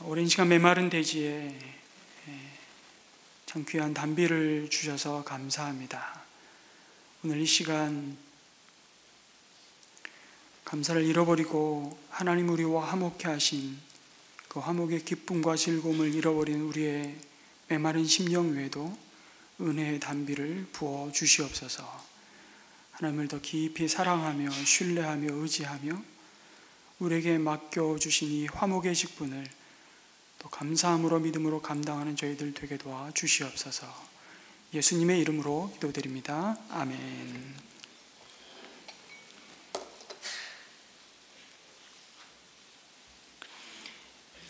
오랜 시간 메마른 대지에 참 귀한 단비를 주셔서 감사합니다. 오늘 이 시간 감사를 잃어버리고 하나님 우리와 화목케 하신 그 화목의 기쁨과 즐거움을 잃어버린 우리의 메마른 심령 외에도 은혜의 단비를 부어 주시옵소서. 하나님을 더 깊이 사랑하며 신뢰하며 의지하며 우리에게 맡겨주신 이 화목의 직분을 또 감사함으로 믿음으로 감당하는 저희들 되게 도와 주시옵소서. 예수님의 이름으로 기도드립니다. 아멘.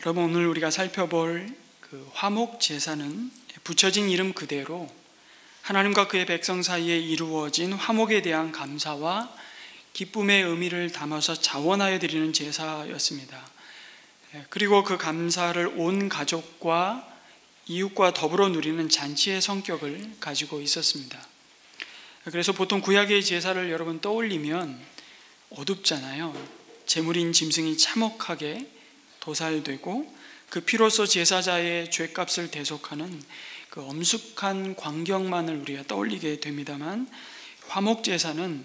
여러분, 오늘 우리가 살펴볼 그 화목 제사는 붙여진 이름 그대로 하나님과 그의 백성 사이에 이루어진 화목에 대한 감사와 기쁨의 의미를 담아서 자원하여 드리는 제사였습니다. 그리고 그 감사를 온 가족과 이웃과 더불어 누리는 잔치의 성격을 가지고 있었습니다. 그래서 보통 구약의 제사를 여러분 떠올리면 어둡잖아요. 제물인 짐승이 참혹하게 도살되고 그 피로써 제사자의 죄값을 대속하는 그 엄숙한 광경만을 우리가 떠올리게 됩니다만, 화목 제사는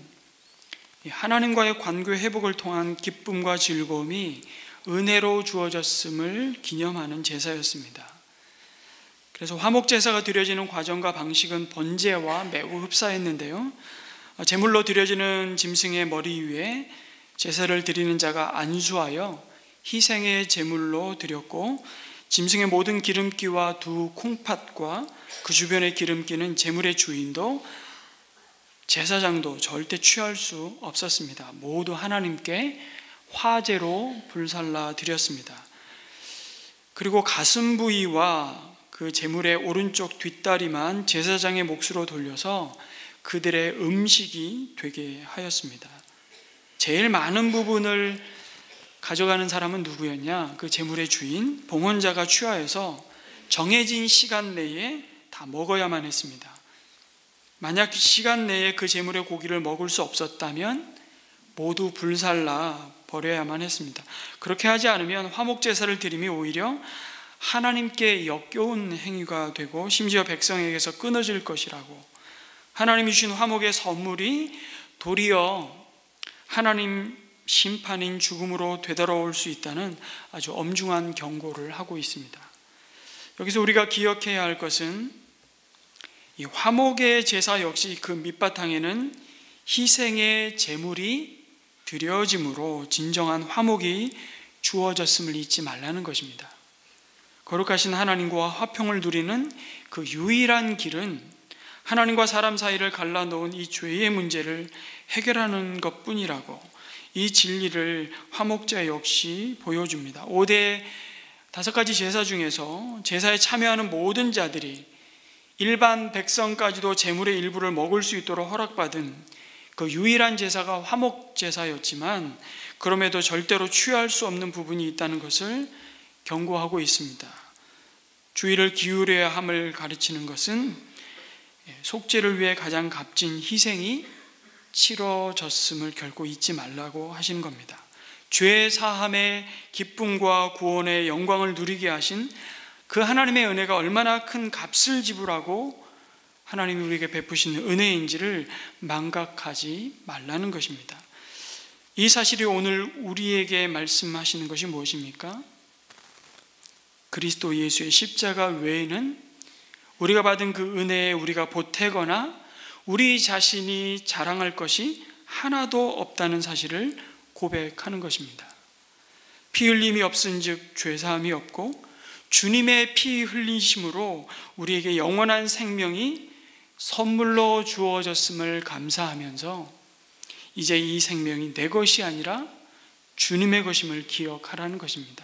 하나님과의 관계 회복을 통한 기쁨과 즐거움이 은혜로 주어졌음을 기념하는 제사였습니다. 그래서 화목 제사가 드려지는 과정과 방식은 번제와 매우 흡사했는데요, 제물로 드려지는 짐승의 머리 위에 제사를 드리는 자가 안수하여 희생의 제물로 드렸고, 짐승의 모든 기름기와 두 콩팥과 그 주변의 기름기는 제물의 주인도 제사장도 절대 취할 수 없었습니다. 모두 하나님께 화제로 불살라 드렸습니다. 그리고 가슴 부위와 그 제물의 오른쪽 뒷다리만 제사장의 몫으로 돌려서 그들의 음식이 되게 하였습니다. 제일 많은 부분을 가져가는 사람은 누구였냐? 그 제물의 주인, 봉헌자가 취하여서 정해진 시간 내에 다 먹어야만 했습니다. 만약 시간 내에 그 제물의 고기를 먹을 수 없었다면 모두 불살라 버려야만 했습니다. 그렇게 하지 않으면 화목 제사를 드림이 오히려 하나님께 역겨운 행위가 되고 심지어 백성에게서 끊어질 것이라고, 하나님이 주신 화목의 선물이 도리어 하나님 심판인 죽음으로 되돌아올 수 있다는 아주 엄중한 경고를 하고 있습니다. 여기서 우리가 기억해야 할 것은 이 화목의 제사 역시 그 밑바탕에는 희생의 제물이 드려짐으로 진정한 화목이 주어졌음을 잊지 말라는 것입니다. 거룩하신 하나님과 화평을 누리는 그 유일한 길은 하나님과 사람 사이를 갈라놓은 이 죄의 문제를 해결하는 것뿐이라고, 이 진리를 화목제 역시 보여줍니다. 5대 5가지 제사 중에서 제사에 참여하는 모든 자들이 일반 백성까지도 제물의 일부를 먹을 수 있도록 허락받은 그 유일한 제사가 화목 제사였지만, 그럼에도 절대로 취할 수 없는 부분이 있다는 것을 경고하고 있습니다. 주의를 기울여야 함을 가르치는 것은 속죄를 위해 가장 값진 희생이 치러졌음을 결코 잊지 말라고 하시는 겁니다. 죄 사함의 기쁨과 구원의 영광을 누리게 하신 그 하나님의 은혜가 얼마나 큰 값을 지불하고 하나님이 우리에게 베푸시는 은혜인지를 망각하지 말라는 것입니다. 이 사실이 오늘 우리에게 말씀하시는 것이 무엇입니까? 그리스도 예수의 십자가 외에는 우리가 받은 그 은혜에 우리가 보태거나 우리 자신이 자랑할 것이 하나도 없다는 사실을 고백하는 것입니다. 피 흘림이 없은즉 죄사함이 없고, 주님의 피 흘리심으로 우리에게 영원한 생명이 선물로 주어졌음을 감사하면서 이제 이 생명이 내 것이 아니라 주님의 것임을 기억하라는 것입니다.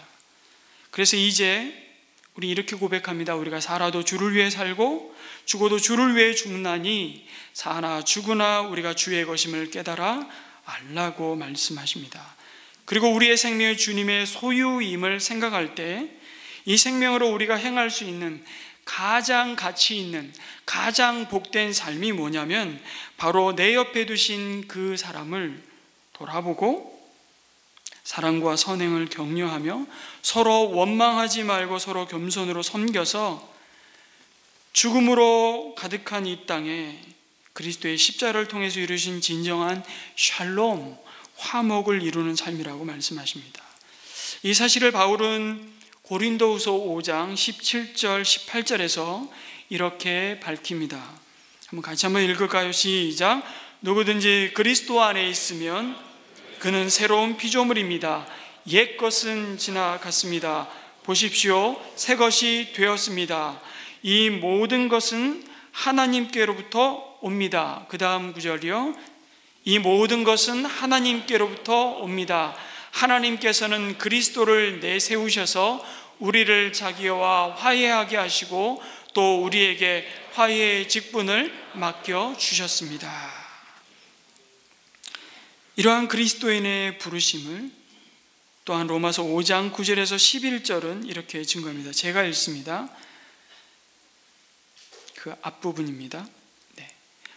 그래서 이제 우리 이렇게 고백합니다. 우리가 살아도 주를 위해 살고 죽어도 주를 위해 죽나니 사나 죽으나 우리가 주의 것임을 깨달아 알라고 말씀하십니다. 그리고 우리의 생명이 주님의 소유임을 생각할 때 이 생명으로 우리가 행할 수 있는 가장 가치 있는, 가장 복된 삶이 뭐냐면 바로 내 옆에 두신 그 사람을 돌아보고 사랑과 선행을 격려하며 서로 원망하지 말고 서로 겸손으로 섬겨서 죽음으로 가득한 이 땅에 그리스도의 십자가를 통해서 이루신 진정한 샬롬, 화목을 이루는 삶이라고 말씀하십니다. 이 사실을 바울은 고린도후서 5장 17절 18절에서 이렇게 밝힙니다. 같이 한번 읽을까요? 시작. 누구든지 그리스도 안에 있으면 그는 새로운 피조물입니다. 옛 것은 지나갔습니다. 보십시오, 새 것이 되었습니다. 이 모든 것은 하나님께로부터 옵니다. 그 다음 구절이요. 이 모든 것은 하나님께로부터 옵니다. 하나님께서는 그리스도를 내세우셔서 우리를 자기와 화해하게 하시고 또 우리에게 화해의 직분을 맡겨 주셨습니다. 이러한 그리스도인의 부르심을 또한 로마서 5장 9절에서 11절은 이렇게 증거합니다. 제가 읽습니다. 그 앞부분입니다. 네.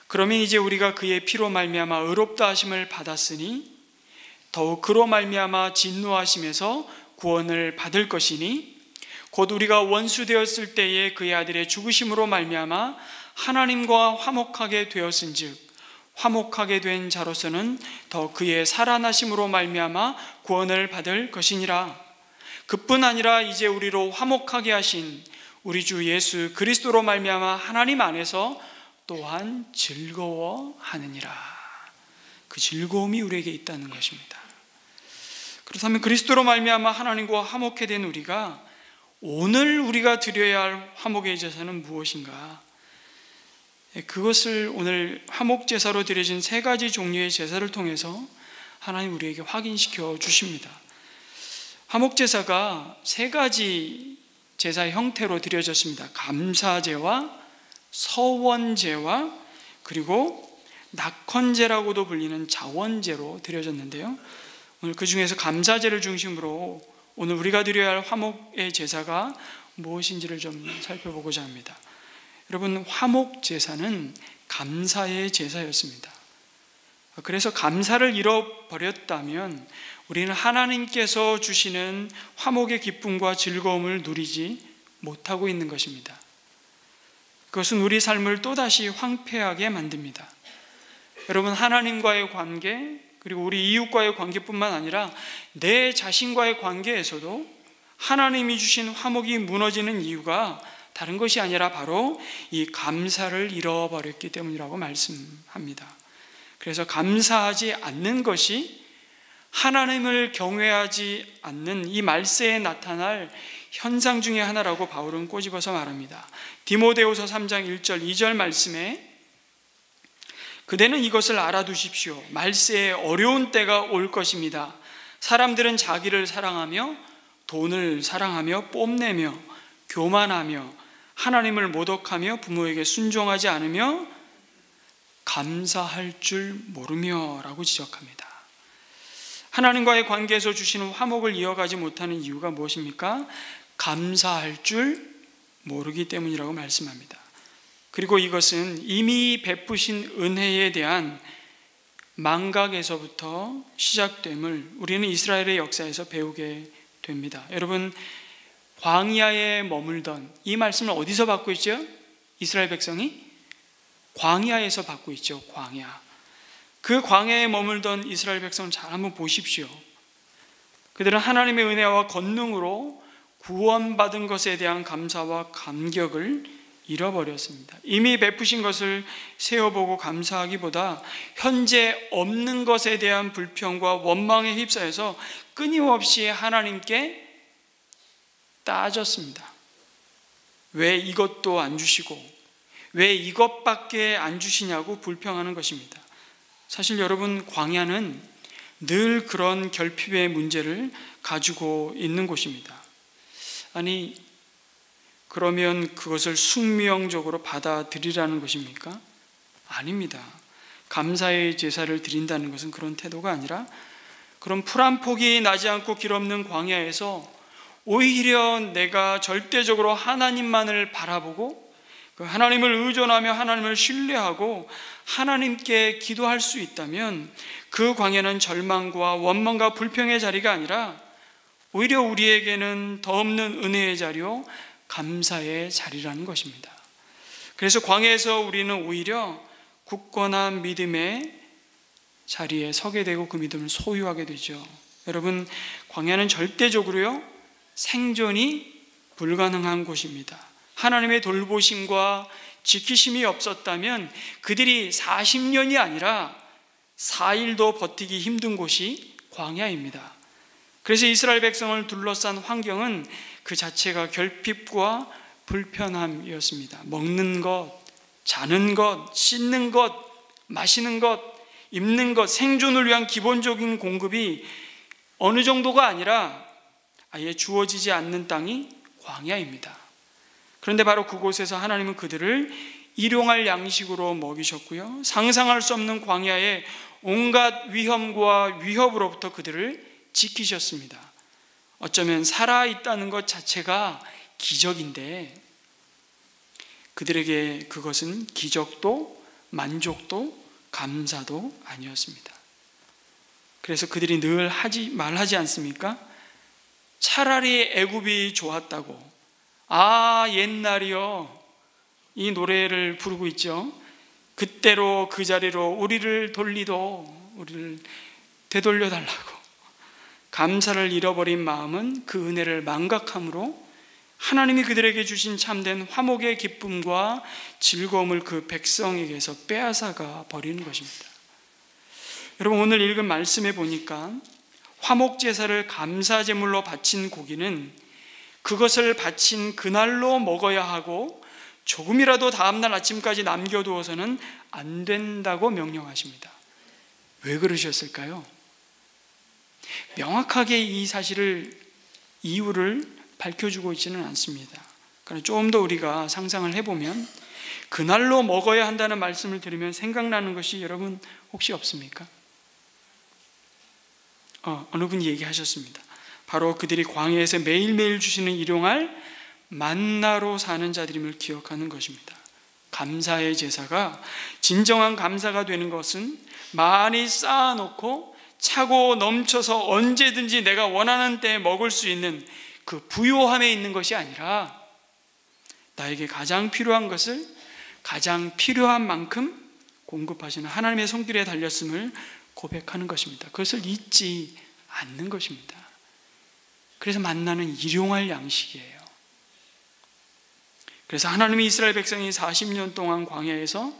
그러면 이제 우리가 그의 피로 말미암아 의롭다 하심을 받았으니 더욱 그로 말미암아 진노하심에서 구원을 받을 것이니 곧 우리가 원수 되었을 때에 그의 아들의 죽으심으로 말미암아 하나님과 화목하게 되었은즉 화목하게 된 자로서는 더 그의 살아나심으로 말미암아 구원을 받을 것이니라. 그뿐 아니라 이제 우리로 화목하게 하신 우리 주 예수 그리스도로 말미암아 하나님 안에서 또한 즐거워하느니라. 그 즐거움이 우리에게 있다는 것입니다. 그렇다면 그리스도로 말미암아 하나님과 화목해 된 우리가 오늘 우리가 드려야 할 화목의 제사는 무엇인가? 그것을 오늘 화목제사로 드려진 세 가지 종류의 제사를 통해서 하나님 우리에게 확인시켜 주십니다. 화목제사가 세 가지 제사 형태로 드려졌습니다. 감사제와 서원제와 그리고 낙헌제라고도 불리는 자원제로 드려졌는데요. 오늘 그 중에서 감사제를 중심으로 오늘 우리가 드려야 할 화목의 제사가 무엇인지를 좀 살펴보고자 합니다. 여러분, 화목제사는 감사의 제사였습니다. 그래서 감사를 잃어버렸다면 우리는 하나님께서 주시는 화목의 기쁨과 즐거움을 누리지 못하고 있는 것입니다. 그것은 우리 삶을 또다시 황폐하게 만듭니다. 여러분, 하나님과의 관계 그리고 우리 이웃과의 관계뿐만 아니라 내 자신과의 관계에서도 하나님이 주신 화목이 무너지는 이유가 다른 것이 아니라 바로 이 감사를 잃어버렸기 때문이라고 말씀합니다. 그래서 감사하지 않는 것이 하나님을 경외하지 않는 이 말세에 나타날 현상 중에 하나라고 바울은 꼬집어서 말합니다. 디모데후서 3장 1절 2절 말씀에 그대는 이것을 알아두십시오. 말세에 어려운 때가 올 것입니다. 사람들은 자기를 사랑하며 돈을 사랑하며 뽐내며 교만하며 하나님을 모독하며 부모에게 순종하지 않으며 감사할 줄 모르며 라고 지적합니다. 하나님과의 관계에서 주시는 화목을 이어가지 못하는 이유가 무엇입니까? 감사할 줄 모르기 때문이라고 말씀합니다. 그리고 이것은 이미 베푸신 은혜에 대한 망각에서부터 시작됨을 우리는 이스라엘의 역사에서 배우게 됩니다. 여러분, 광야에 머물던 이 말씀을 어디서 받고 있죠? 이스라엘 백성이 광야에서 받고 있죠. 광야. 그 광야에 머물던 이스라엘 백성을 잘 한번 보십시오. 그들은 하나님의 은혜와 권능으로 구원받은 것에 대한 감사와 감격을 잃어버렸습니다. 이미 베푸신 것을 세어보고 감사하기보다 현재 없는 것에 대한 불평과 원망에 휩싸여서 끊임없이 하나님께 따졌습니다. 왜 이것도 안 주시고 왜 이것밖에 안 주시냐고 불평하는 것입니다. 사실 여러분, 광야는 늘 그런 결핍의 문제를 가지고 있는 곳입니다. 아니, 그러면 그것을 숙명적으로 받아들이라는 것입니까? 아닙니다. 감사의 제사를 드린다는 것은 그런 태도가 아니라 그런 풀 한 폭이 나지 않고 길 없는 광야에서 오히려 내가 절대적으로 하나님만을 바라보고 하나님을 의존하며 하나님을 신뢰하고 하나님께 기도할 수 있다면 그 광야는 절망과 원망과 불평의 자리가 아니라 오히려 우리에게는 더 없는 은혜의 자리요 감사의 자리라는 것입니다. 그래서 광야에서 우리는 오히려 굳건한 믿음의 자리에 서게 되고 그 믿음을 소유하게 되죠. 여러분, 광야는 절대적으로요 생존이 불가능한 곳입니다. 하나님의 돌보심과 지키심이 없었다면 그들이 40년이 아니라 4일도 버티기 힘든 곳이 광야입니다. 그래서 이스라엘 백성을 둘러싼 환경은 그 자체가 결핍과 불편함이었습니다. 먹는 것, 자는 것, 씻는 것, 마시는 것, 입는 것, 생존을 위한 기본적인 공급이 어느 정도가 아니라 아예 주어지지 않는 땅이 광야입니다. 그런데 바로 그곳에서 하나님은 그들을 일용할 양식으로 먹이셨고요, 상상할 수 없는 광야의 온갖 위험과 위협으로부터 그들을 지키셨습니다. 어쩌면 살아있다는 것 자체가 기적인데 그들에게 그것은 기적도 만족도 감사도 아니었습니다. 그래서 그들이 늘 말하지 않습니까? 차라리 애굽이 좋았다고. 아, 옛날이요, 이 노래를 부르고 있죠. 그때로 그 자리로 우리를 되돌려 달라고. 감사를 잃어버린 마음은 그 은혜를 망각함으로 하나님이 그들에게 주신 참된 화목의 기쁨과 즐거움을 그 백성에게서 빼앗아가 버리는 것입니다. 여러분, 오늘 읽은 말씀에 보니까 화목 제사를 감사 제물로 바친 고기는 그것을 바친 그날로 먹어야 하고 조금이라도 다음날 아침까지 남겨두어서는 안 된다고 명령하십니다. 왜 그러셨을까요? 명확하게 이 사실을, 이유를 밝혀주고 있지는 않습니다. 그러나 조금 더 우리가 상상을 해보면 그날로 먹어야 한다는 말씀을 들으면 생각나는 것이 여러분 혹시 없습니까? 어느 분이 얘기하셨습니다. 바로 그들이 광야에서 매일매일 주시는 일용할 만나로 사는 자들임을 기억하는 것입니다. 감사의 제사가 진정한 감사가 되는 것은 많이 쌓아놓고 차고 넘쳐서 언제든지 내가 원하는 때에 먹을 수 있는 그 부요함에 있는 것이 아니라 나에게 가장 필요한 것을 가장 필요한 만큼 공급하시는 하나님의 손길에 달렸음을 고백하는 것입니다. 그것을 잊지 않는 것입니다. 그래서 만나는 일용할 양식이에요. 그래서 하나님이 이스라엘 백성이 40년 동안 광야에서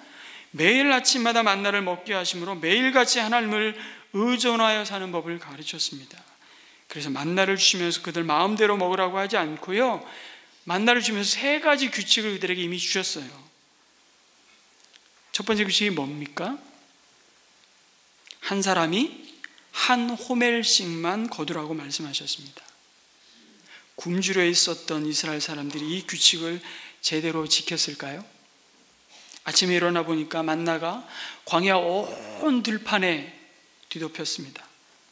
매일 아침마다 만나를 먹게 하심으로 매일같이 하나님을 의존하여 사는 법을 가르쳤습니다. 그래서 만나를 주시면서 그들 마음대로 먹으라고 하지 않고요, 만나를 주면서 3가지 규칙을 그들에게 이미 주셨어요. 첫 번째 규칙이 뭡니까? 한 사람이 한 호멜씩만 거두라고 말씀하셨습니다. 굶주려 있었던 이스라엘 사람들이 이 규칙을 제대로 지켰을까요? 아침에 일어나 보니까 만나가 광야 온 들판에 뒤덮였습니다.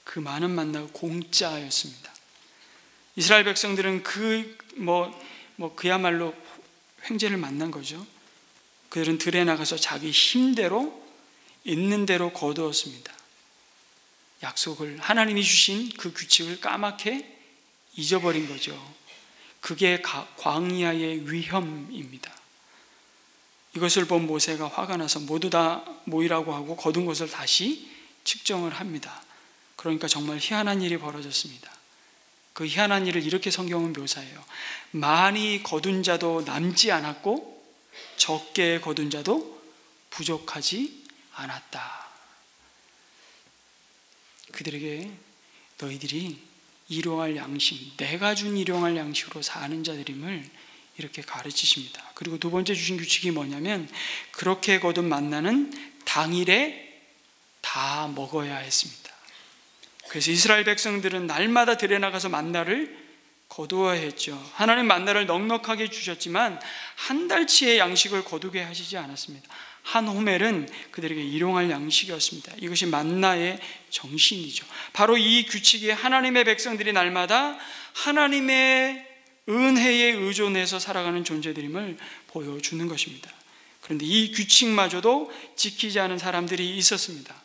그 많은 만나가 공짜였습니다. 이스라엘 백성들은 그야말로 횡재를 만난 거죠. 그들은 들에 나가서 자기 힘대로 있는 대로 거두었습니다. 약속을, 하나님이 주신 그 규칙을 까맣게 잊어버린 거죠. 그게 광야의 위험입니다. 이것을 본 모세가 화가 나서 모두 다 모이라고 하고 거둔 것을 다시 측정을 합니다. 그러니까 정말 희한한 일이 벌어졌습니다. 그 희한한 일을 이렇게 성경은 묘사해요. 많이 거둔 자도 남지 않았고 적게 거둔 자도 부족하지 않았다. 그들에게 너희들이 일용할 양식, 내가 준 일용할 양식으로 사는 자들임을 이렇게 가르치십니다. 그리고 두 번째 주신 규칙이 뭐냐면 그렇게 거둔 만나는 당일에 다 먹어야 했습니다. 그래서 이스라엘 백성들은 날마다 들에 나가서 만나를 거두어야 했죠. 하나님 만나를 넉넉하게 주셨지만 한 달치의 양식을 거두게 하시지 않았습니다. 한 호멜은 그들에게 일용할 양식이었습니다. 이것이 만나의 정신이죠. 바로 이 규칙이 하나님의 백성들이 날마다 하나님의 은혜에 의존해서 살아가는 존재들임을 보여주는 것입니다. 그런데 이 규칙마저도 지키지 않은 사람들이 있었습니다.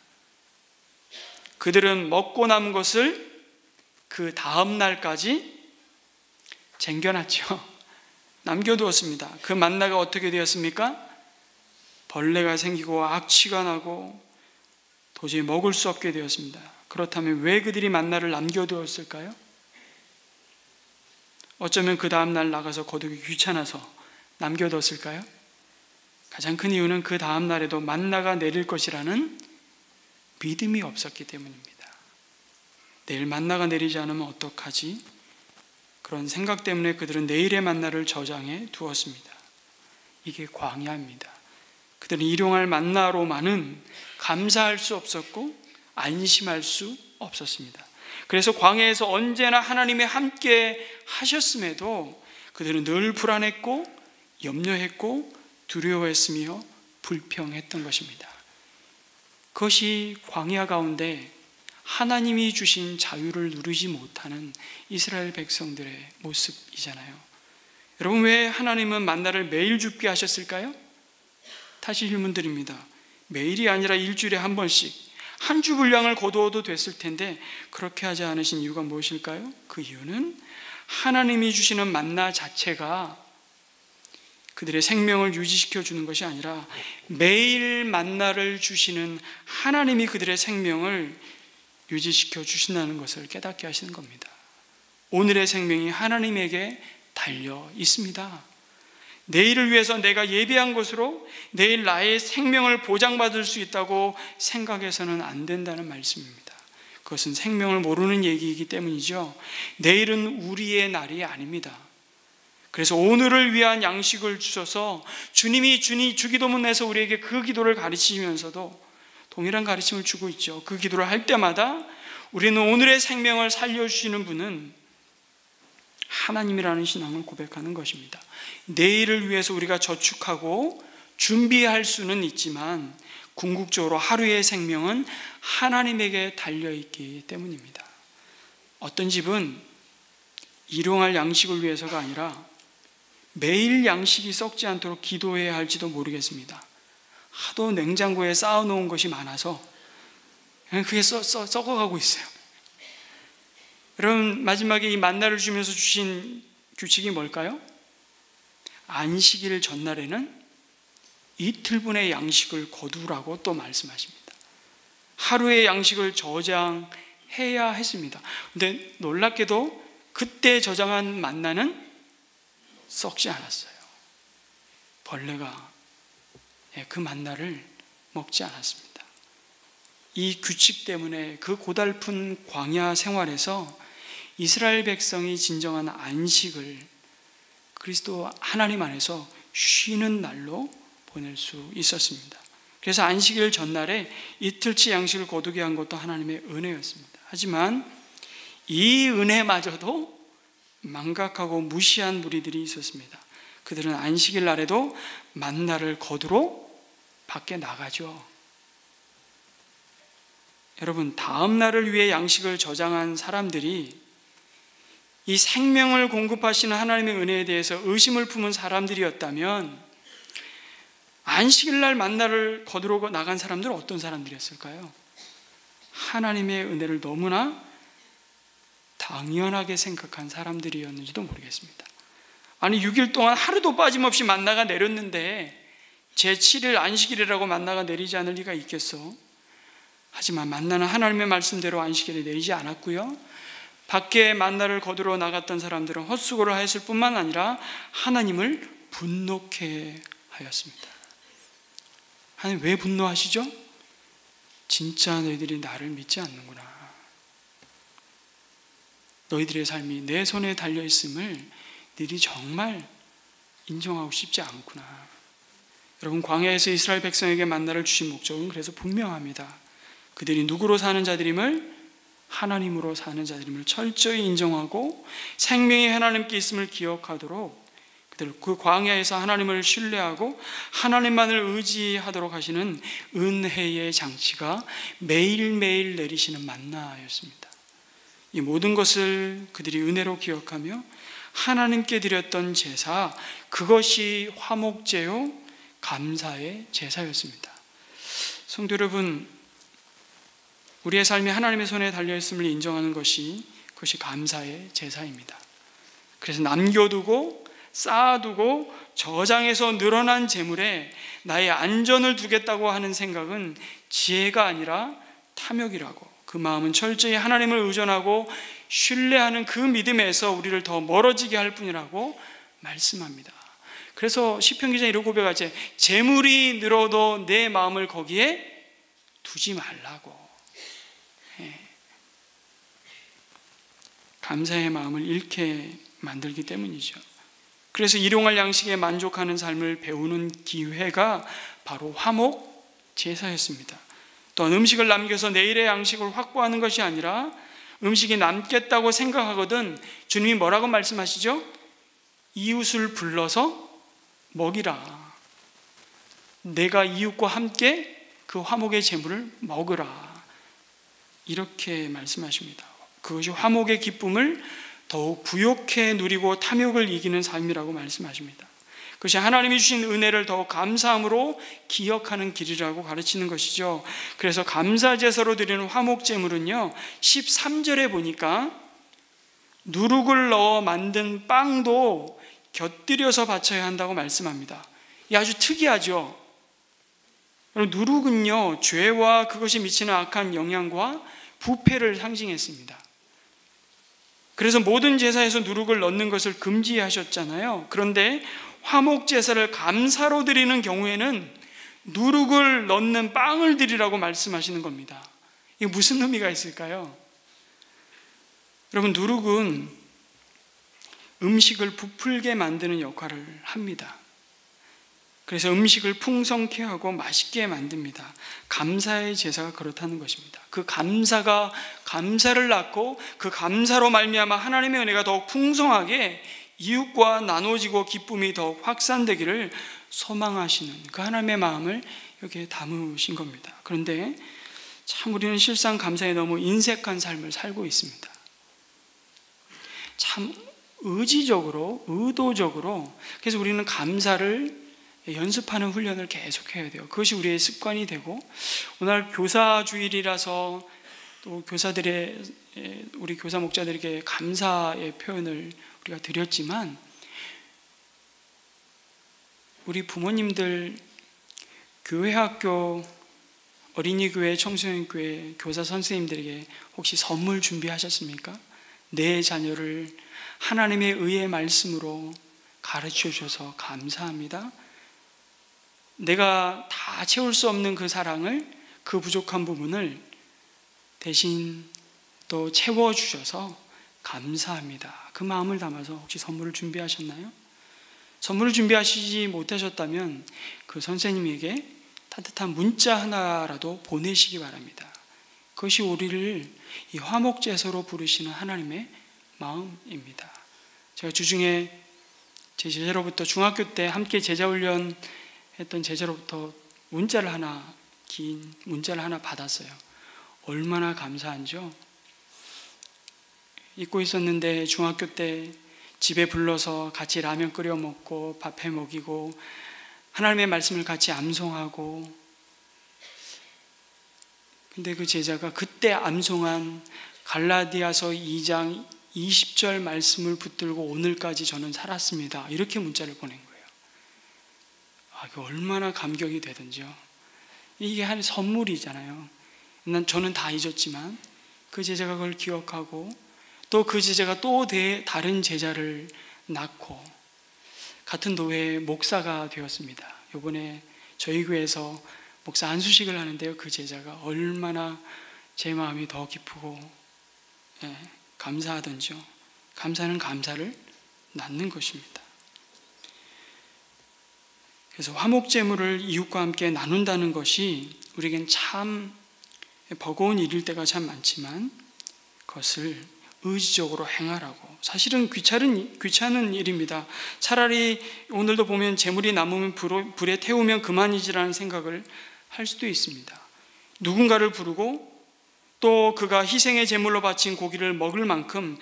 그들은 먹고 남은 것을 그 다음 날까지 쟁겨놨죠. 남겨두었습니다. 그 만나가 어떻게 되었습니까? 벌레가 생기고 악취가 나고 도저히 먹을 수 없게 되었습니다. 그렇다면 왜 그들이 만나를 남겨두었을까요? 어쩌면 그 다음 날 나가서 거두기 귀찮아서 남겨뒀을까요? 가장 큰 이유는 그 다음 날에도 만나가 내릴 것이라는 믿음이 없었기 때문입니다. 내일 만나가 내리지 않으면 어떡하지? 그런 생각 때문에 그들은 내일의 만나를 저장해 두었습니다. 이게 광야입니다. 그들은 일용할 만나로만은 감사할 수 없었고 안심할 수 없었습니다. 그래서 광야에서 언제나 하나님이 함께 하셨음에도 그들은 늘 불안했고 염려했고 두려워했으며 불평했던 것입니다. 그것이 광야 가운데 하나님이 주신 자유를 누리지 못하는 이스라엘 백성들의 모습이잖아요. 여러분, 왜 하나님은 만나를 매일 줍게 하셨을까요? 다시 질문 드립니다. 매일이 아니라 일주일에 한 번씩 한 주 분량을 거두어도 됐을 텐데 그렇게 하지 않으신 이유가 무엇일까요? 그 이유는 하나님이 주시는 만나 자체가 그들의 생명을 유지시켜 주는 것이 아니라 매일 만나를 주시는 하나님이 그들의 생명을 유지시켜 주신다는 것을 깨닫게 하시는 겁니다. 오늘의 생명이 하나님에게 달려 있습니다. 내일을 위해서 내가 예비한 것으로 내일 나의 생명을 보장받을 수 있다고 생각해서는 안 된다는 말씀입니다. 그것은 생명을 모르는 얘기이기 때문이죠. 내일은 우리의 날이 아닙니다. 그래서 오늘을 위한 양식을 주셔서 주님이 주기도문에서 우리에게 그 기도를 가르치시면서도 동일한 가르침을 주고 있죠. 그 기도를 할 때마다 우리는 오늘의 생명을 살려주시는 분은 하나님이라는 신앙을 고백하는 것입니다. 내일을 위해서 우리가 저축하고 준비할 수는 있지만 궁극적으로 하루의 생명은 하나님에게 달려있기 때문입니다. 어떤 집은 일용할 양식을 위해서가 아니라 매일 양식이 썩지 않도록 기도해야 할지도 모르겠습니다. 하도 냉장고에 쌓아놓은 것이 많아서 그냥 그게 썩어가고 있어요. 여러분, 마지막에 이 만나를 주면서 주신 규칙이 뭘까요? 안식일 전날에는 이틀분의 양식을 거두라고 또 말씀하십니다. 하루의 양식을 저장해야 했습니다. 근데 놀랍게도 그때 저장한 만나는 썩지 않았어요. 벌레가 그 만나를 먹지 않았습니다. 이 규칙 때문에 그 고달픈 광야 생활에서 이스라엘 백성이 진정한 안식을 그리스도 하나님 안에서 쉬는 날로 보낼 수 있었습니다. 그래서 안식일 전날에 이틀치 양식을 거두게 한 것도 하나님의 은혜였습니다. 하지만 이 은혜마저도 망각하고 무시한 무리들이 있었습니다. 그들은 안식일 날에도 만나를 거두러 밖에 나가죠. 여러분, 다음 날을 위해 양식을 저장한 사람들이 이 생명을 공급하시는 하나님의 은혜에 대해서 의심을 품은 사람들이었다면 안식일 날 만나를 거두러 나간 사람들은 어떤 사람들이었을까요? 하나님의 은혜를 너무나 당연하게 생각한 사람들이었는지도 모르겠습니다. 아니, 6일 동안 하루도 빠짐없이 만나가 내렸는데 제7일 안식일이라고 만나가 내리지 않을 리가 있겠어? 하지만 만나는 하나님의 말씀대로 안식일에 내리지 않았고요. 밖에 만나를 거두러 나갔던 사람들은 헛수고를 하였을 뿐만 아니라 하나님을 분노케 하였습니다. 하나님 왜 분노하시죠? 진짜 너희들이 나를 믿지 않는구나. 너희들의 삶이 내 손에 달려있음을 너희들이 정말 인정하고 싶지 않구나. 여러분, 광야에서 이스라엘 백성에게 만나를 주신 목적은 그래서 분명합니다. 그들이 누구로 사는 자들임을, 하나님으로 사는 자들임을 철저히 인정하고 생명이 하나님께 있음을 기억하도록 그들 그 광야에서 하나님을 신뢰하고 하나님만을 의지하도록 하시는 은혜의 장치가 매일매일 내리시는 만나였습니다. 이 모든 것을 그들이 은혜로 기억하며 하나님께 드렸던 제사, 그것이 화목제요 감사의 제사였습니다. 성도 여러분, 우리의 삶이 하나님의 손에 달려있음을 인정하는 것이 그것이 감사의 제사입니다. 그래서 남겨두고 쌓아두고 저장해서 늘어난 재물에 나의 안전을 두겠다고 하는 생각은 지혜가 아니라 탐욕이라고, 그 마음은 철저히 하나님을 의존하고 신뢰하는 그 믿음에서 우리를 더 멀어지게 할 뿐이라고 말씀합니다. 그래서 시편 기자는 이렇게 고백하지, 재물이 늘어도 내 마음을 거기에 두지 말라고. 감사의 마음을 잃게 만들기 때문이죠. 그래서 일용할 양식에 만족하는 삶을 배우는 기회가 바로 화목 제사였습니다. 또한 음식을 남겨서 내일의 양식을 확보하는 것이 아니라 음식이 남겠다고 생각하거든 주님이 뭐라고 말씀하시죠? 이웃을 불러서 먹이라. 내가 이웃과 함께 그 화목의 제물을 먹으라. 이렇게 말씀하십니다. 그것이 화목의 기쁨을 더욱 부욕해 누리고 탐욕을 이기는 삶이라고 말씀하십니다. 그것이 하나님이 주신 은혜를 더욱 감사함으로 기억하는 길이라고 가르치는 것이죠. 그래서 감사제사로 드리는 화목제물은요, 13절에 보니까 누룩을 넣어 만든 빵도 곁들여서 바쳐야 한다고 말씀합니다. 이 아주 특이하죠. 누룩은요, 죄와 그것이 미치는 악한 영향과 부패를 상징했습니다. 그래서 모든 제사에서 누룩을 넣는 것을 금지하셨잖아요. 그런데 화목제사를 감사로 드리는 경우에는 누룩을 넣는 빵을 드리라고 말씀하시는 겁니다. 이게 무슨 의미가 있을까요? 여러분, 누룩은 음식을 부풀게 만드는 역할을 합니다. 그래서 음식을 풍성케 하고 맛있게 만듭니다. 감사의 제사가 그렇다는 것입니다. 그 감사가 감사를 낳고 그 감사로 말미암아 하나님의 은혜가 더욱 풍성하게 이웃과 나눠지고 기쁨이 더욱 확산되기를 소망하시는 그 하나님의 마음을 여기에 담으신 겁니다. 그런데 참 우리는 실상 감사에 너무 인색한 삶을 살고 있습니다. 참 의지적으로, 의도적으로, 그래서 우리는 감사를 연습하는 훈련을 계속해야 돼요. 그것이 우리의 습관이 되고, 오늘 교사 주일이라서 또 교사들의, 우리 교사 목자들에게 감사의 표현을 우리가 드렸지만, 우리 부모님들 교회, 학교, 어린이교회, 청소년교회 교사 선생님들에게 혹시 선물 준비하셨습니까? 내 자녀를 하나님의 의의 말씀으로 가르쳐 주셔서 감사합니다. 내가 다 채울 수 없는 그 사랑을, 그 부족한 부분을 대신 또 채워주셔서 감사합니다. 그 마음을 담아서 혹시 선물을 준비하셨나요? 선물을 준비하시지 못하셨다면 그 선생님에게 따뜻한 문자 하나라도 보내시기 바랍니다. 그것이 우리를 이 화목제사로 부르시는 하나님의 마음입니다. 제가 주중에 제 제자로부터 중학교 때 함께 제자훈련 했던 제자로부터 긴 문자를 하나 받았어요. 얼마나 감사한지요. 잊고 있었는데 중학교 때 집에 불러서 같이 라면 끓여 먹고 밥해 먹이고 하나님의 말씀을 같이 암송하고, 근데 그 제자가 그때 암송한 갈라디아서 2장 20절 말씀을 붙들고 오늘까지 저는 살았습니다. 이렇게 문자를 보낸 거예요. 그 얼마나 감격이 되든지요. 이게 한 선물이잖아요. 저는 다 잊었지만 그 제자가 그걸 기억하고, 또 그 제자가 또 다른 제자를 낳고 같은 교회의 목사가 되었습니다. 이번에 저희 교회에서 목사 안수식을 하는데요, 그 제자가 얼마나 제 마음이 더 기쁘고 감사하던지요. 감사는 감사를 낳는 것입니다. 그래서 화목제물을 이웃과 함께 나눈다는 것이 우리에겐 참 버거운 일일 때가 참 많지만 그것을 의지적으로 행하라고. 사실은 귀찮은 일입니다. 차라리 오늘도 보면 재물이 남으면 불에 태우면 그만이지라는 생각을 할 수도 있습니다. 누군가를 부르고 또 그가 희생의 제물로 바친 고기를 먹을 만큼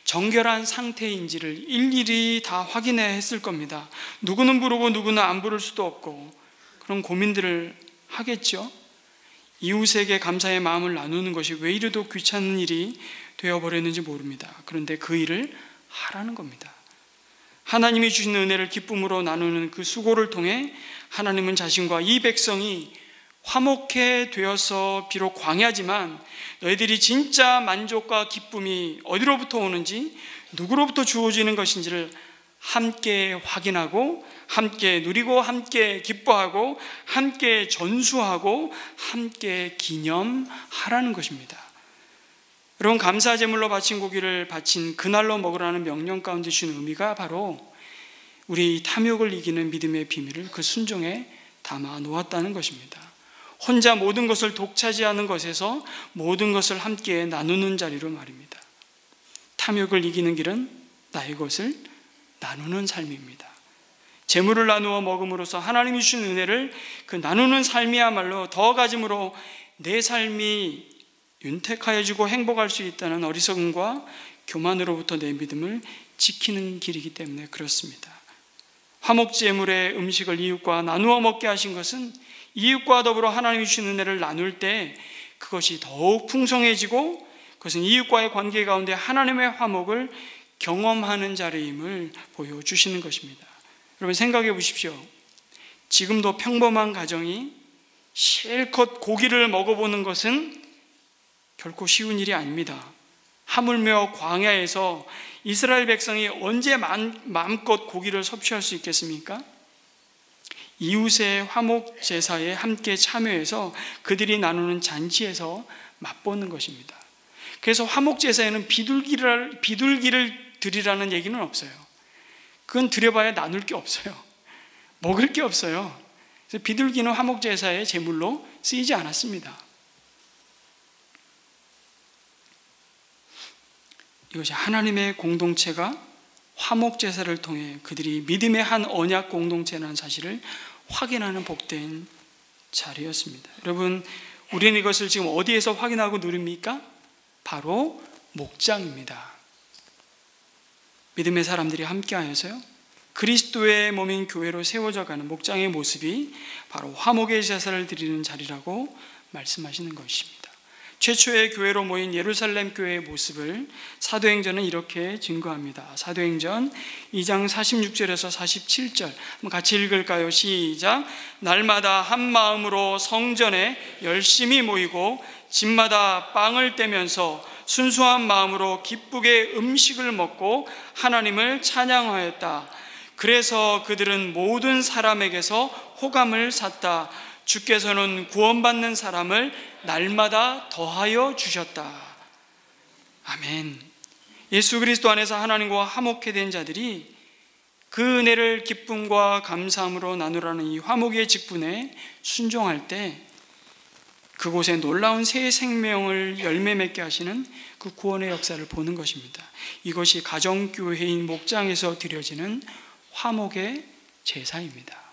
정결한 상태인지를 일일이 다 확인해야 했을 겁니다. 누구는 부르고 누구는 안 부를 수도 없고 그런 고민들을 하겠죠. 이웃에게 감사의 마음을 나누는 것이 왜 이리도 귀찮은 일이 되어버렸는지 모릅니다. 그런데 그 일을 하라는 겁니다. 하나님이 주신 은혜를 기쁨으로 나누는 그 수고를 통해 하나님은 자신과 이 백성이 화목해 되어서 비록 광야지만 너희들이 진짜 만족과 기쁨이 어디로부터 오는지 누구로부터 주어지는 것인지를 함께 확인하고 함께 누리고 함께 기뻐하고 함께 전수하고 함께 기념하라는 것입니다. 여러분, 감사 제물로 바친 고기를 바친 그날로 먹으라는 명령 가운데 주신 의미가 바로 우리 탐욕을 이기는 믿음의 비밀을 그 순종에 담아 놓았다는 것입니다. 혼자 모든 것을 독차지하는 것에서 모든 것을 함께 나누는 자리로 말입니다. 탐욕을 이기는 길은 나의 것을 나누는 삶입니다. 재물을 나누어 먹음으로써 하나님이 주신 은혜를 그 나누는 삶이야말로 더 가짐으로 내 삶이 윤택하여지고 행복할 수 있다는 어리석음과 교만으로부터 내 믿음을 지키는 길이기 때문에 그렇습니다. 화목제물의 음식을 이웃과 나누어 먹게 하신 것은 이웃과 더불어 하나님이 주신 은혜를 나눌 때 그것이 더욱 풍성해지고 그것은 이웃과의 관계 가운데 하나님의 화목을 경험하는 자리임을 보여주시는 것입니다. 여러분, 생각해 보십시오. 지금도 평범한 가정이 실컷 고기를 먹어보는 것은 결코 쉬운 일이 아닙니다. 하물며 광야에서 이스라엘 백성이 언제 마음껏 고기를 섭취할 수 있겠습니까? 이웃의 화목 제사에 함께 참여해서 그들이 나누는 잔치에서 맛보는 것입니다. 그래서 화목 제사에는 비둘기를 드리라는 얘기는 없어요. 그건 드려봐야 나눌 게 없어요. 먹을 게 없어요. 그래서 비둘기는 화목 제사의 제물로 쓰이지 않았습니다. 이것이 하나님의 공동체가 화목 제사를 통해 그들이 믿음의 한 언약 공동체라는 사실을 확인하는 복된 자리였습니다. 여러분, 우리는 이것을 지금 어디에서 확인하고 누립니까? 바로 목장입니다. 믿음의 사람들이 함께하여서요, 그리스도의 몸인 교회로 세워져가는 목장의 모습이 바로 화목의 제사를 드리는 자리라고 말씀하시는 것입니다. 최초의 교회로 모인 예루살렘 교회의 모습을 사도행전은 이렇게 증거합니다. 사도행전 2장 46절에서 47절 한번 같이 읽을까요? 시작. 날마다 한 마음으로 성전에 열심히 모이고 집마다 빵을 떼면서 순수한 마음으로 기쁘게 음식을 먹고 하나님을 찬양하였다. 그래서 그들은 모든 사람에게서 호감을 샀다. 주께서는 구원받는 사람을 날마다 더하여 주셨다. 아멘. 예수 그리스도 안에서 하나님과 화목해 된 자들이 그 은혜를 기쁨과 감사함으로 나누라는 이 화목의 직분에 순종할 때 그곳에 놀라운 새 생명을 열매 맺게 하시는 그 구원의 역사를 보는 것입니다. 이것이 가정교회인 목장에서 드려지는 화목의 제사입니다.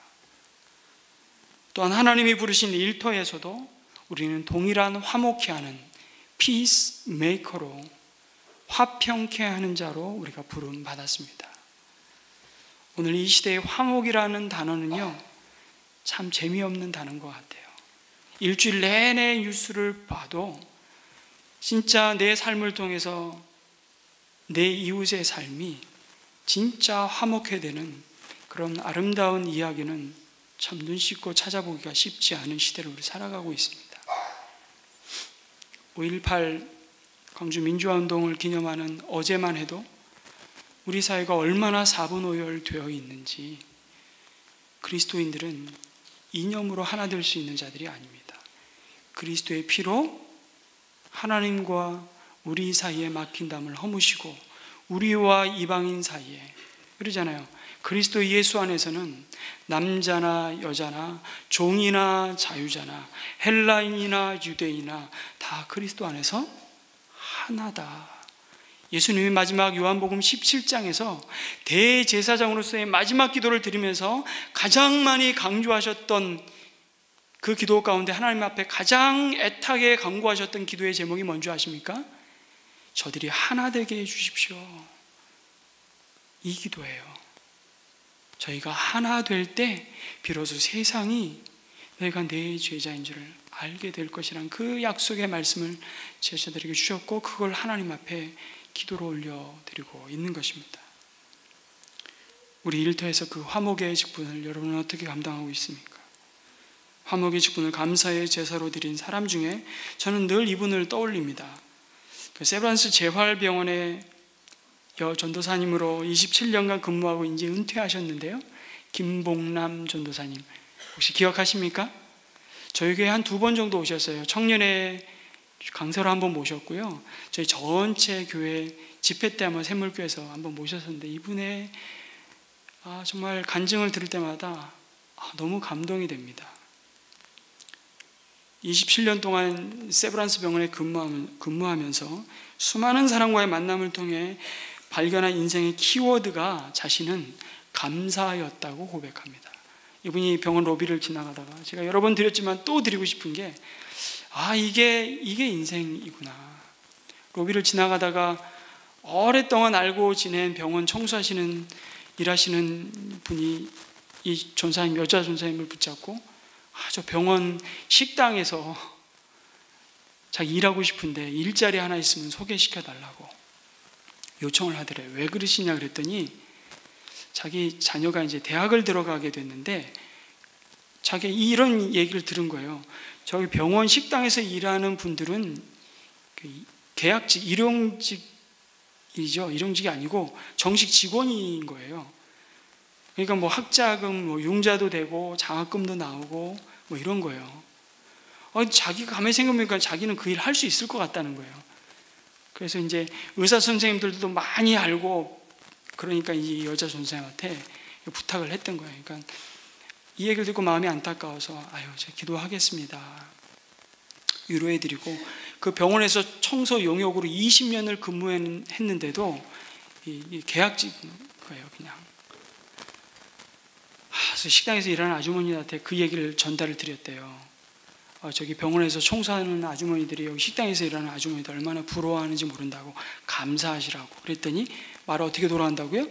또한 하나님이 부르신 일터에서도 우리는 동일한 화목케 하는 피스메이커로, 화평케 하는 자로 우리가 부름 받았습니다. 오늘 이 시대의 화목이라는 단어는요, 참 재미없는 단어인 것 같아요. 일주일 내내 뉴스를 봐도 진짜 내 삶을 통해서 내 이웃의 삶이 진짜 화목해 되는 그런 아름다운 이야기는 참 눈 씻고 찾아보기가 쉽지 않은 시대를 우리 살아가고 있습니다. 5.18 광주 민주화운동을 기념하는 어제만 해도 우리 사회가 얼마나 사분오열되어 있는지 그리스도인들은 이념으로 하나 될 수 있는 자들이 아닙니다. 그리스도의 피로 하나님과 우리 사이에 막힌 담을 허무시고 우리와 이방인 사이에, 그러잖아요. 그리스도 예수 안에서는 남자나 여자나 종이나 자유자나 헬라인이나 유대인이나 다 그리스도 안에서 하나다. 예수님이 마지막 요한복음 17장에서 대제사장으로서의 마지막 기도를 드리면서 가장 많이 강조하셨던 그 기도 가운데 하나님 앞에 가장 애타게 간구하셨던 기도의 제목이 뭔지 아십니까? 저들이 하나 되게 해주십시오. 이 기도예요. 저희가 하나 될 때 비로소 세상이 내가 내 제자인 줄을 알게 될 것이란 그 약속의 말씀을 제자들에게 주셨고, 그걸 하나님 앞에 기도로 올려드리고 있는 것입니다. 우리 일터에서 그 화목의 직분을 여러분은 어떻게 감당하고 있습니까? 화목의 직분을 감사의 제사로 드린 사람 중에 저는 늘 이분을 떠올립니다. 세브란스 재활병원의 전도사님으로 27년간 근무하고 이제 은퇴하셨는데요, 김봉남 전도사님 혹시 기억하십니까? 저희 교회 한 2번 정도 오셨어요. 청년회 강사로 한번 모셨고요, 저희 전체 교회 집회 때 한번 샘물교에서 한번 모셨었는데, 이분의 정말 간증을 들을 때마다 너무 감동이 됩니다. 27년 동안 세브란스 병원에 근무하면서 수많은 사람과의 만남을 통해 발견한 인생의 키워드가 자신은 감사였다고 고백합니다. 이분이 병원 로비를 지나가다가, 제가 여러 번 드렸지만 또 드리고 싶은 게, 이게 인생이구나. 로비를 지나가다가 오랫동안 알고 지낸 병원 청소하시는 일하시는 분이 이 전사님, 여자 전사님을 붙잡고 저 병원 식당에서 자기 일하고 싶은데 일자리 하나 있으면 소개시켜 달라고 요청을 하더래요. 왜 그러시냐 그랬더니, 자기 자녀가 이제 대학을 들어가게 됐는데 자기 이런 얘기를 들은 거예요. 저기 병원 식당에서 일하는 분들은 계약직, 일용직이죠. 일용직이 아니고 정식 직원인 거예요. 그러니까 뭐 학자금, 뭐 융자도 되고 장학금도 나오고 뭐 이런 거예요. 자기가 가만히 생각해보니까 자기는 그 일 할 수 있을 것 같다는 거예요. 그래서 이제 의사 선생님들도 많이 알고, 그러니까 이 여자 선생님한테 부탁을 했던 거예요. 그러니까 이 얘기를 듣고 마음이 안타까워서 제가 기도하겠습니다, 위로해드리고, 그 병원에서 청소 용역으로 20년을 근무했는데도 이 계약직인 거예요, 그냥. 그래서 식당에서 일하는 아주머니한테 그 얘기를 전달을 드렸대요. 저기 병원에서 청소하는 아주머니들이 여기 식당에서 일하는 아주머니들 얼마나 부러워하는지 모른다고 감사하시라고. 그랬더니 말을 어떻게 돌아간다고요?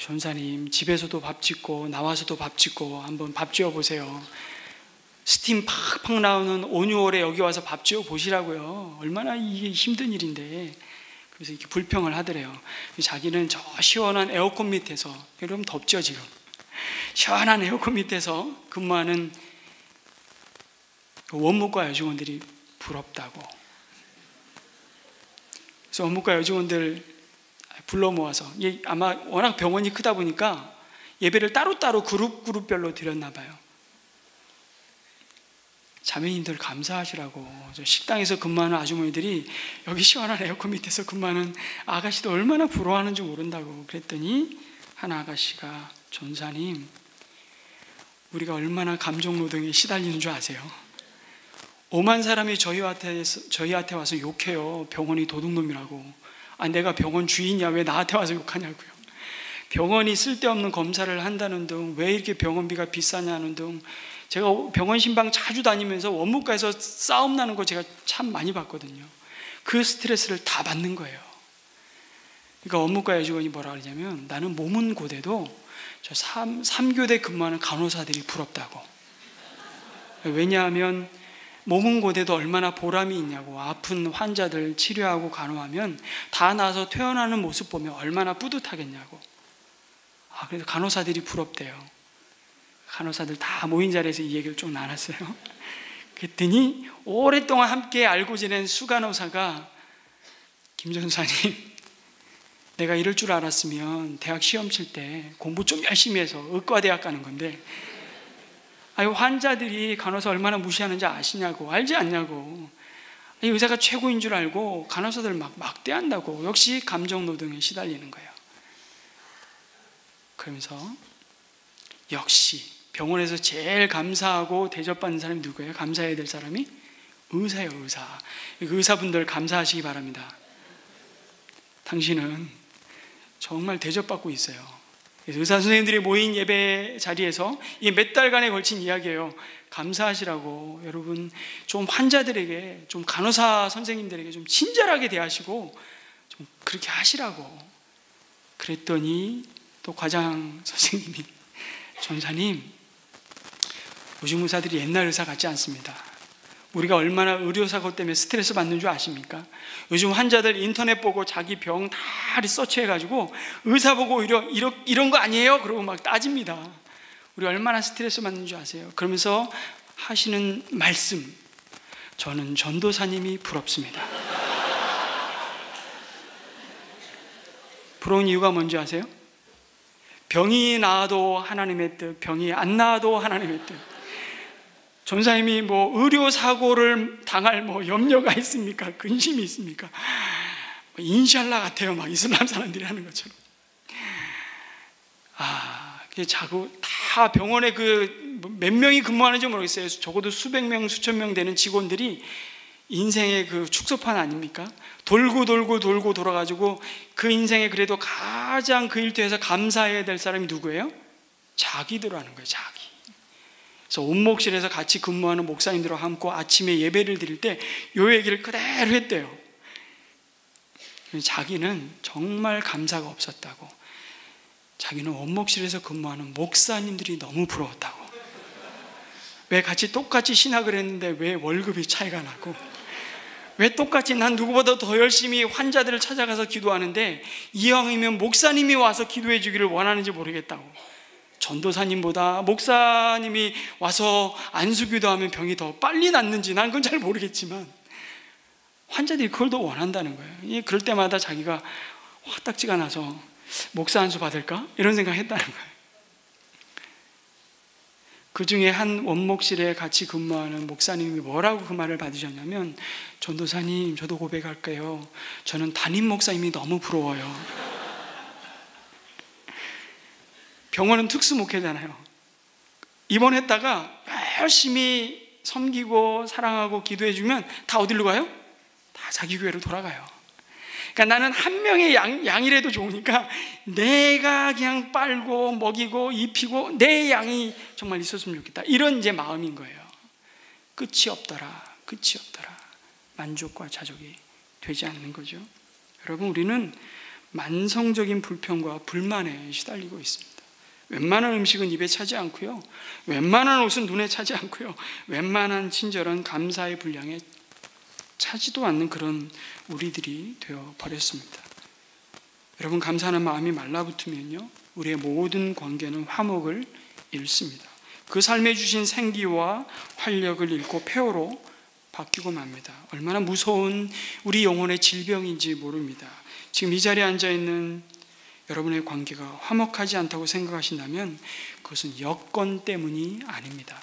전사님, 집에서도 밥 짓고 나와서도 밥 짓고 한번 밥 지어 보세요. 스팀 팍팍 나오는 온유월에 여기 와서 밥 지어 보시라고요. 얼마나 이게 힘든 일인데. 그래서 이렇게 불평을 하더래요. 자기는 저 시원한 에어컨 밑에서, 여러분 덥죠 지금, 시원한 에어컨 밑에서 근무하는 원무과 여직원들이 부럽다고. 그래서 원무과 여직원들 불러 모아서, 아마 워낙 병원이 크다 보니까 예배를 따로따로 그룹별로 드렸나 봐요. 자매님들 감사하시라고. 저 식당에서 근무하는 아주머니들이 여기 시원한 에어컨 밑에서 근무하는 아가씨도 얼마나 부러워하는지 모른다고. 그랬더니 한 아가씨가, 전사님, 우리가 얼마나 감정노동에 시달리는 줄 아세요? 5만 사람이 저희한테 와서 욕해요. 병원이 도둑놈이라고. 내가 병원 주인이야, 왜 나한테 와서 욕하냐고요. 병원이 쓸데없는 검사를 한다는 등, 왜 이렇게 병원비가 비싸냐는 등, 제가 병원 신방 자주 다니면서 원무과에서 싸움 나는 거 제가 참 많이 봤거든요. 그 스트레스를 다 받는 거예요. 그러니까 원무과 여직원이 뭐라 그러냐면, 나는 몸은 고대도 저 3교대 근무하는 간호사들이 부럽다고. 왜냐하면 몸은 고대도 얼마나 보람이 있냐고. 아픈 환자들 치료하고 간호하면 다 나아서 퇴원하는 모습 보면 얼마나 뿌듯하겠냐고. 그래서 간호사들이 부럽대요. 간호사들 다 모인 자리에서 이 얘기를 좀 나눴어요. 그랬더니 오랫동안 함께 알고 지낸 수간호사가, 김 전사님, 내가 이럴 줄 알았으면 대학 시험 칠 때 공부 좀 열심히 해서 의과대학 가는 건데, 환자들이 간호사 얼마나 무시하는지 아시냐고. 알지 않냐고. 의사가 최고인 줄 알고 간호사들 막 막대한다고. 역시 감정노동에 시달리는 거예요. 그러면서 역시 병원에서 제일 감사하고 대접받는 사람이 누구예요? 감사해야 될 사람이 의사예요, 의사. 의사분들 감사하시기 바랍니다. 당신은 정말 대접받고 있어요. 그래서 의사 선생님들이 모인 예배 자리에서 이 몇 달간에 걸친 이야기예요. 감사하시라고. 여러분, 좀 환자들에게, 좀 간호사 선생님들에게 좀 친절하게 대하시고 좀 그렇게 하시라고. 그랬더니 또 과장 선생님이, 전사님, 요즘 의사들이 옛날 의사 같지 않습니다. 우리가 얼마나 의료사고 때문에 스트레스 받는 줄 아십니까? 요즘 환자들 인터넷 보고 자기 병 다 리서치해가지고 의사 보고 이런 거 아니에요? 그러고 막 따집니다. 우리 얼마나 스트레스 받는 줄 아세요? 그러면서 하시는 말씀, 저는 전도사님이 부럽습니다. 부러운 이유가 뭔지 아세요? 병이 나아도 하나님의 뜻, 병이 안 나아도 하나님의 뜻. 전사님이 의료사고를 당할 염려가 있습니까? 근심이 있습니까? 인샬라 같아요. 막 이슬람 사람들이 하는 것처럼. 자꾸 다 병원에 몇 명이 근무하는지 모르겠어요. 적어도 수백 명, 수천 명 되는 직원들이 인생의 그 축소판 아닙니까? 돌고 돌아가지고 그 인생에 그래도 가장 그 일터에서 감사해야 될 사람이 누구예요? 자기들하는 거예요. 자기. 그래서 온목실에서 같이 근무하는 목사님들과 함께 아침에 예배를 드릴 때 이 얘기를 그대로 했대요. 자기는 정말 감사가 없었다고. 자기는 원목실에서 근무하는 목사님들이 너무 부러웠다고. 왜 같이 똑같이 신학을 했는데 왜 월급이 차이가 나고, 왜 똑같이 난 누구보다 더 열심히 환자들을 찾아가서 기도하는데 이왕이면 목사님이 와서 기도해 주기를 원하는지 모르겠다고. 전도사님보다 목사님이 와서 안수기도하면 병이 더 빨리 낫는지 난 그건 잘 모르겠지만 환자들이 그걸 더 원한다는 거예요. 그럴 때마다 자기가 화딱지가 나서 목사 안수 받을까? 이런 생각 했다는 거예요. 그 중에 한 원목실에 같이 근무하는 목사님이 뭐라고 그 말을 받으셨냐면, 전도사님, 저도 고백할게요. 저는 담임 목사님이 너무 부러워요. 병원은 특수목회잖아요. 입원했다가 열심히 섬기고 사랑하고 기도해주면 다 어디로 가요? 다 자기 교회로 돌아가요. 그러니까 나는 한 명의 양이라도 좋으니까 내가 그냥 빨고 먹이고 입히고 내 양이 정말 있었으면 좋겠다. 이런 이제 마음인 거예요. 끝이 없더라. 만족과 자족이 되지 않는 거죠. 여러분, 우리는 만성적인 불평과 불만에 시달리고 있습니다. 웬만한 음식은 입에 차지 않고요, 웬만한 옷은 눈에 차지 않고요, 웬만한 친절한 감사의 분량에 차지도 않는 그런 우리들이 되어 버렸습니다. 여러분, 감사하는 마음이 말라붙으면요, 우리의 모든 관계는 화목을 잃습니다. 그 삶에 주신 생기와 활력을 잃고 폐허로 바뀌고 맙니다. 얼마나 무서운 우리 영혼의 질병인지 모릅니다. 지금 이 자리에 앉아있는 여러분의 관계가 화목하지 않다고 생각하신다면 그것은 여건 때문이 아닙니다.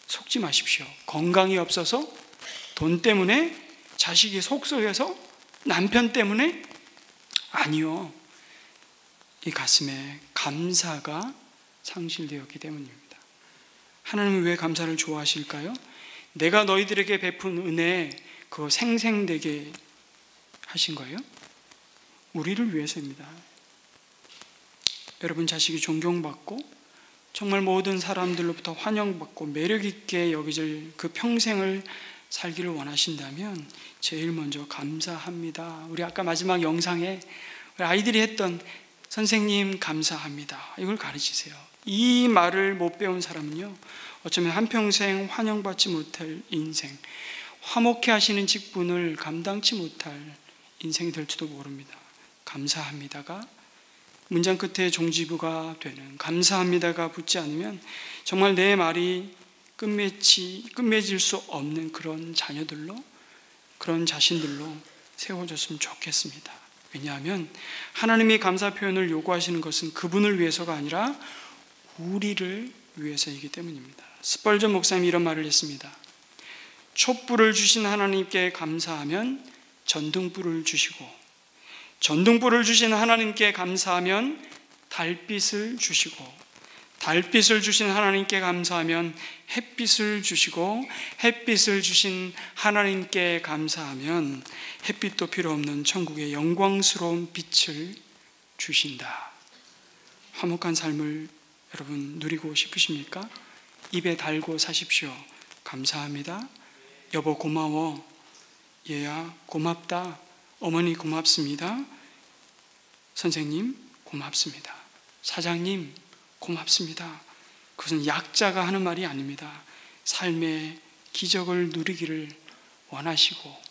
속지 마십시오. 건강이 없어서, 돈 때문에, 자식이 속썩여서, 남편 때문에? 아니요. 이 가슴에 감사가 상실되었기 때문입니다. 하나님은 왜 감사를 좋아하실까요? 내가 너희들에게 베푼 은혜, 그거 생생되게 하신 거예요? 우리를 위해서입니다. 여러분, 자식이 존경받고 정말 모든 사람들로부터 환영받고 매력있게 여겨질 그 평생을 살기를 원하신다면 제일 먼저 감사합니다. 우리 아까 마지막 영상에 우리 아이들이 했던 선생님 감사합니다, 이걸 가르치세요. 이 말을 못 배운 사람은요, 어쩌면 한평생 환영받지 못할 인생, 화목해 하시는 직분을 감당치 못할 인생이 될지도 모릅니다. 감사합니다가 문장 끝에 종지부가 되는, 감사합니다가 붙지 않으면 정말 내 말이 끝맺을 수 없는 그런 자녀들로, 그런 자신들로 세워졌으면 좋겠습니다. 왜냐하면 하나님이 감사 표현을 요구하시는 것은 그분을 위해서가 아니라 우리를 위해서이기 때문입니다. 스펄전 목사님이 이런 말을 했습니다. 촛불을 주신 하나님께 감사하면 전등불을 주시고, 전등불을 주신 하나님께 감사하면 달빛을 주시고, 달빛을 주신 하나님께 감사하면 햇빛을 주시고, 햇빛을 주신 하나님께 감사하면 햇빛도 필요 없는 천국의 영광스러운 빛을 주신다. 화목한 삶을 여러분 누리고 싶으십니까? 입에 달고 사십시오. 감사합니다. 여보 고마워. 얘야 고맙다. 어머니 고맙습니다. 선생님 고맙습니다. 사장님 고맙습니다. 그것은 약자가 하는 말이 아닙니다. 삶의 기적을 누리기를 원하시고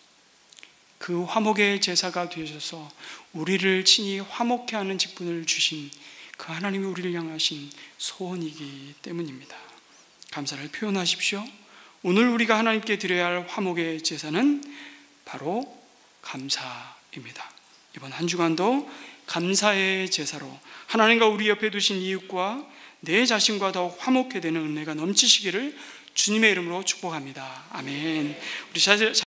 그 화목의 제사가 되셔서 우리를 친히 화목케 하는 직분을 주신 그 하나님이 우리를 향하신 소원이기 때문입니다. 감사를 표현하십시오. 오늘 우리가 하나님께 드려야 할 화목의 제사는 바로 감사입니다. 이번 한 주간도 감사의 제사로 하나님과 우리 옆에 두신 이웃과 내 자신과 더욱 화목케 되는 은혜가 넘치시기를 주님의 이름으로 축복합니다. 아멘. 우리